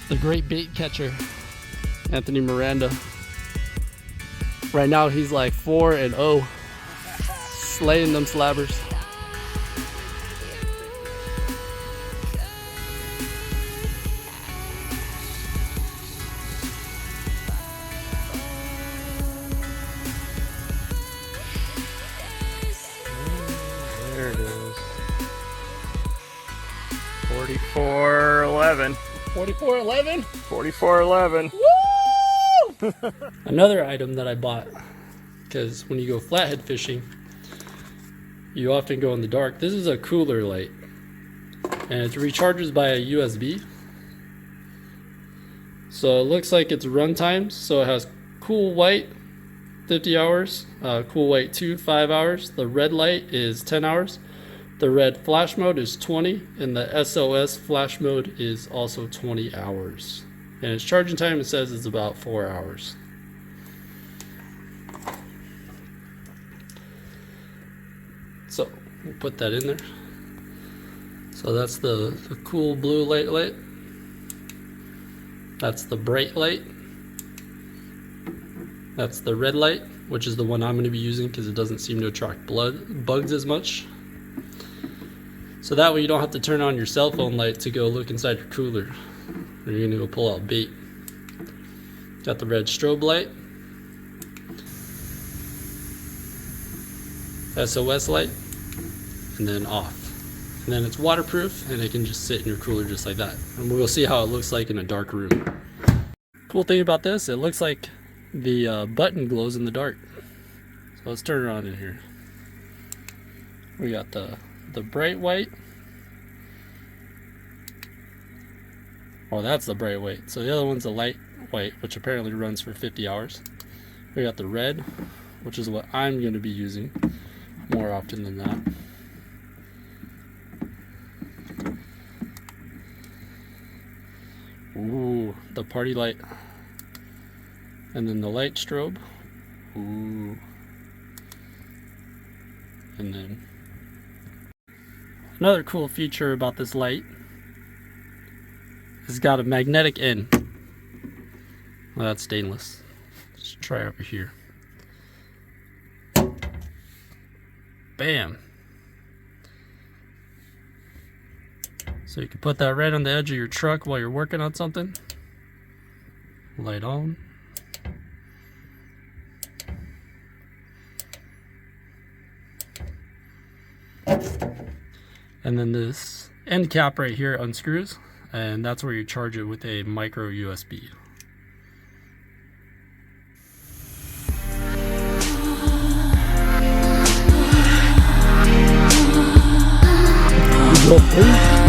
the great bait catcher, Anthony Miranda. Right now he's like 4-0, slaying them slabbers. There it is. 44.11. 44.11? 44.11. Woo! Another item that I bought, because when you go flathead fishing, you often go in the dark. This is a cooler light, and it recharges by a USB. So it looks like it's run times. So it has cool white 50 hours, cool white 2 5 hours. The red light is 10 hours. The red flash mode is 20, and the SOS flash mode is also 20 hours. And its charging time, it says, is about 4 hours. So we'll put that in there. So that's the cool blue light. That's the bright light. That's the red light, which is the one I'm going to be using because it doesn't seem to attract bugs as much. So that way you don't have to turn on your cell phone light to go look inside your cooler. Or you're gonna go pull out bait. Got the red strobe light. SOS light. And then off. And then it's waterproof and it can just sit in your cooler just like that. And we'll see how it looks like in a dark room. Cool thing about this, it looks like the button glows in the dark. So let's turn it on in here. We got the bright white. Oh, that's the bright white. So the other one's the light white, which apparently runs for 50 hours. We got the red, which is what I'm going to be using more often than that. Ooh, the party light. And then the light strobe. Ooh. And then another cool feature about this light is it's got a magnetic end. Well, that's stainless. Let's try over here. Bam! So you can put that right on the edge of your truck while you're working on something. Light on. And then this end cap right here unscrews, and that's where you charge it with a micro USB. Go